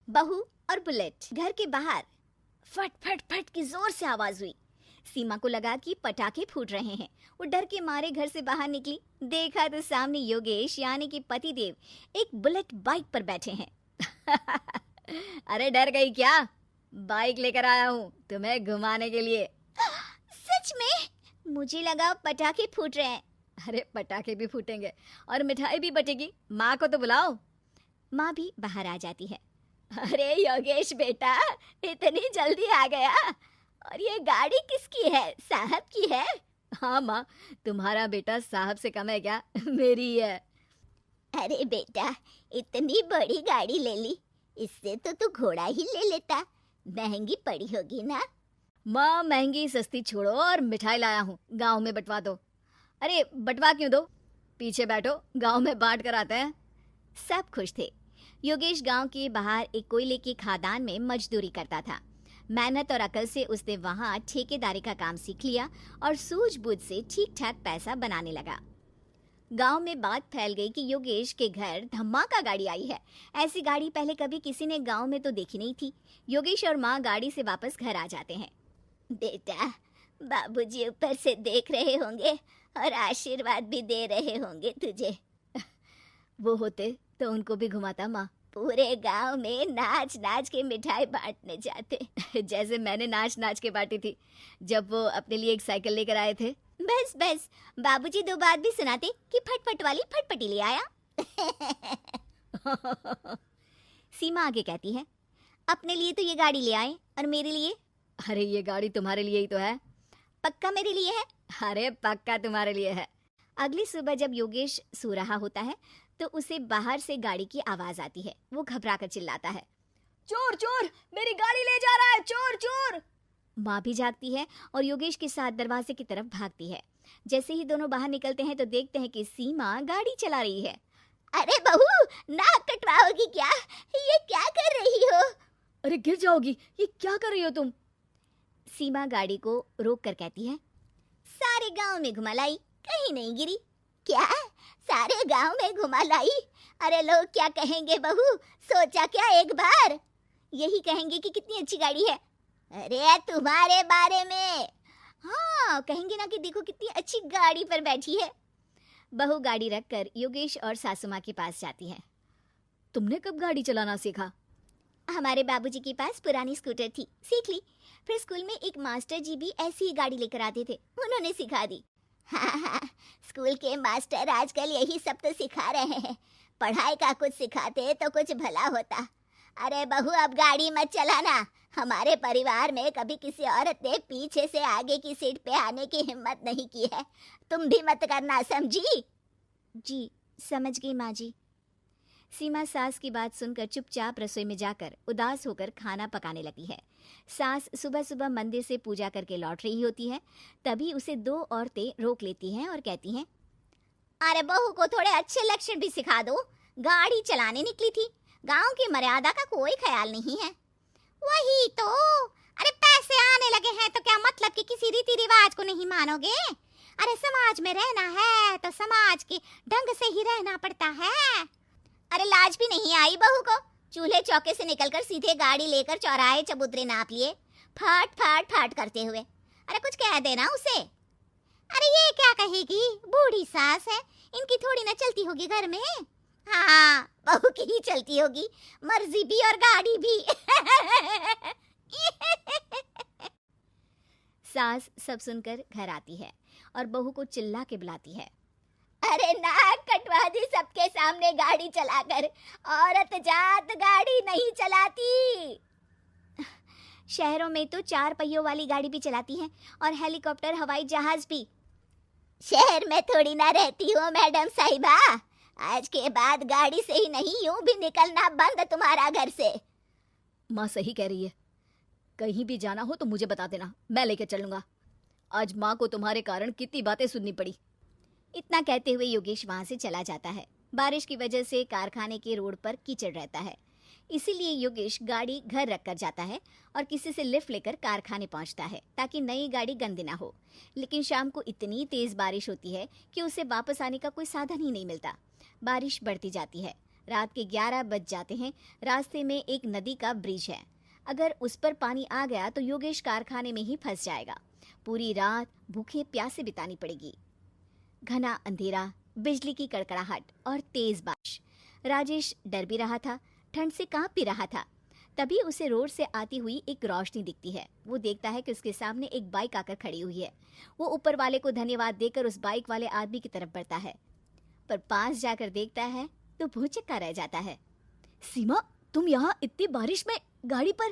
बहू और बुलेट। घर के बाहर फट फट फट की जोर से आवाज हुई। सीमा को लगा कि पटाखे फूट रहे हैं। वो डर के मारे घर से बाहर निकली। देखा तो सामने योगेश यानी कि पतिदेव एक बुलेट बाइक पर बैठे हैं। अरे डर गई क्या? बाइक लेकर आया हूँ तुम्हें घुमाने के लिए। सच में? मुझे लगा पटाखे फूट रहे हैं। अरे पटाखे भी फूटेंगे और मिठाई भी बटेगी। माँ को तो बुलाओ। माँ भी बाहर आ जाती है। अरे योगेश बेटा, इतनी जल्दी आ गया? और ये गाड़ी किसकी है? साहब की है? हाँ माँ, तुम्हारा बेटा साहब से कम है क्या? मेरी है। अरे बेटा, इतनी बड़ी गाड़ी ले ली, इससे तो तू घोड़ा ही ले लेता। महंगी पड़ी होगी ना? माँ महंगी सस्ती छोड़ो और मिठाई लाया हूँ, गांव में बंटवा दो। अरे बंटवा क्यों दो? पीछे बैठो, गांव में बांट कर आते हैं। सब खुश थे। योगेश गांव के बाहर एक कोयले की खदान में मजदूरी करता था। मेहनत और अकल से उसने वहां ठेकेदारी का काम सीख लिया और सूझबूझ से ठीक ठाक पैसा बनाने लगा। गांव में बात फैल गई कि योगेश के घर धमाका गाड़ी आई है। ऐसी गाड़ी पहले कभी किसी ने गांव में तो देखी नहीं थी। योगेश और माँ गाड़ी से वापस घर आ जाते हैं। बेटा, बाबूजी ऊपर से देख रहे होंगे और आशीर्वाद भी दे रहे होंगे तुझे। वो होते तो उनको भी घुमाता माँ। पूरे गांव में नाच नाच के मिठाई बांटने जाते। जैसे मैंने नाच नाच के बांटी थी जब वो अपने लिए एक साइकिल लेकर आए थे। बस बस, बाबूजी दो बात भी सुनाते कि फटफट वाली फटफटी ले आया। सीमा आगे कहती है, अपने लिए तो ये गाड़ी ले आए और मेरे लिए? अरे ये गाड़ी तुम्हारे लिए ही तो है। पक्का मेरे लिए है? अरे पक्का तुम्हारे लिए है। अगली सुबह जब योगेश सो रहा होता है तो उसे बाहर से गाड़ी की आवाज आती है। वो घबराकर चिल्लाता है, चोर चोर, मेरी गाड़ी ले जा रहा है, चोर चोर। माँ भी जागती है और योगेश के साथ दरवाजे की तरफ भागती है। जैसे ही दोनों बाहर निकलते हैं तो देखते हैं कि सीमा गाड़ी चला रही है। अरे बहू, नाक कटवाओगी क्या? ये क्या कर रही हो? अरे गिर जाओगी, ये क्या कर रही हो तुम? सीमा गाड़ी को रोक कर कहती है, सारे गांव में घुमा लाई, कहीं नहीं गिरी। क्या? सारे गांव में घुमा लाई? अरे लोग क्या कहेंगे बहू? सोचा क्या एक बार? यही कहेंगे कि कितनी अच्छी गाड़ी है। अरे तुम्हारे बारे में। हाँ, कहेंगे ना कि देखो कितनी अच्छी गाड़ी पर बैठी है। बहू गाड़ी रखकर योगेश और सासू माँ के पास जाती है। तुमने कब गाड़ी चलाना सीखा? हमारे बाबूजी के पास पुरानी स्कूटर थी, सीख ली। फिर स्कूल में एक मास्टर जी भी ऐसी ही गाड़ी लेकर आते थे, उन्होंने सिखा दी। हाँ, स्कूल के मास्टर आजकल यही सब तो सिखा रहे हैं। पढ़ाई का कुछ सिखाते तो कुछ भला होता। अरे बहू, अब गाड़ी मत चलाना। हमारे परिवार में कभी किसी औरत ने पीछे से आगे की सीट पे आने की हिम्मत नहीं की है। तुम भी मत करना, समझी? जी समझ गई माँ जी। सीमा सास की बात सुनकर चुपचाप रसोई में जाकर उदास होकर खाना पकाने लगती है। सास सुबह सुबह मंदिर से पूजा करके लौट रही होती है। तभी उसे दो औरतें रोक लेती हैं और कहती हैं, अरे बहू को थोड़े अच्छे लक्षण भी सिखा दो। गाड़ी चलाने निकली थी, गांव की मर्यादा का कोई ख्याल नहीं है। वही तो। अरे पैसे आने लगे हैं तो क्या मतलब कि किसी रीति रिवाज को नहीं मानोगे? अरे समाज में रहना है तो समाज के ढंग से ही रहना पड़ता है। अरे लाज भी नहीं आई बहू को? चूल्हे चौके से निकलकर सीधे गाड़ी लेकर चौराहे चबूतरे नाप लिए, फाट फाट फाट करते हुए। अरे कुछ कह देना उसे। अरे ये क्या कहेगी, बूढ़ी सास है, इनकी थोड़ी ना चलती होगी घर में। हाँ, बहू की ही चलती होगी, मर्जी भी और गाड़ी भी। सास सब सुनकर घर आती है और बहू को चिल्ला के बुलाती है, अरे नाक कटवा दी सबके सामने गाड़ी चलाकर। औरत जात गाड़ी नहीं चलाती। शहरों में तो 4 पहियों वाली गाड़ी भी चलाती हैं और हेलीकॉप्टर, हवाई जहाज भी। शहर में थोड़ी ना रहती हो मैडम साहिबा। आज के बाद गाड़ी से ही नहीं, यूं भी निकलना बंद तुम्हारा घर से। माँ सही कह रही है, कहीं भी जाना हो तो मुझे बता देना, मैं लेकर चलूंगा। आज माँ को तुम्हारे कारण कितनी बातें सुननी पड़ी। इतना कहते हुए योगेश वहां से चला जाता है। बारिश की वजह से कारखाने के रोड पर कीचड़ रहता है, इसीलिए योगेश गाड़ी घर रखकर जाता है और किसी से लिफ्ट लेकर कारखाने पहुंचता है ताकि नई गाड़ी गंदी ना हो। लेकिन शाम को इतनी तेज बारिश होती है कि उसे वापस आने का कोई साधन ही नहीं मिलता। बारिश बढ़ती जाती है। रात के 11 बज जाते हैं। रास्ते में एक नदी का ब्रिज है। अगर उस पर पानी आ गया तो योगेश कारखाने में ही फंस जाएगा। पूरी रात भूखे प्यासे बितानी पड़ेगी। घना अंधेरा, बिजली की कड़कड़ाहट और तेज बारिश। राजेश डर भी रहा था, ठंड से कांप भी रहा था। तभी उसे रोड से आती हुई एक रोशनी दिखती है। वो देखता है कि उसके सामने एक बाइक आकर खड़ी हुई है। वो ऊपर वाले को धन्यवाद देकर उस बाइक वाले आदमी की तरफ बढ़ता है, पर पास जाकर देखता है तो भौचक्का रह जाता है। सीमा, तुम यहाँ इतनी बारिश में गाड़ी पर?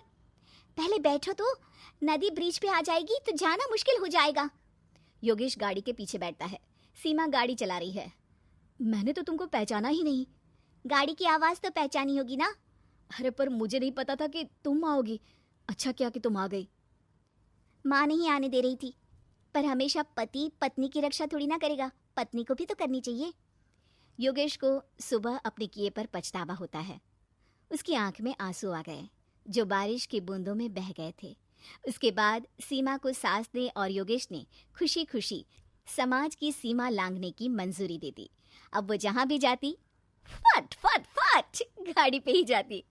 पहले बैठो तो, नदी ब्रिज पे आ जाएगी तो जाना मुश्किल हो जाएगा। योगेश गाड़ी के पीछे बैठता है। सीमा गाड़ी चला रही है। मैंने तो तुमको पहचाना ही नहीं। गाड़ी की आवाज तो पहचानी होगी ना। अरे पर मुझे नहीं पता था कि तुम आओगी। अच्छा किया कि तुम आ गई। माँ नहीं आने दे रही थी, पर हमेशा पति पत्नी की रक्षा थोड़ी ना करेगा, पत्नी को भी तो करनी चाहिए। योगेश को सुबह अपने किए पर पछतावा होता है। उसकी आंख में आंसू आ गए जो बारिश की बूंदों में बह गए थे। उसके बाद सीमा को सास ने और योगेश ने खुशी खुशी समाज की सीमा लांघने की मंजूरी दे दी। अब वो जहां भी जाती फट फट फट गाड़ी पे ही जाती।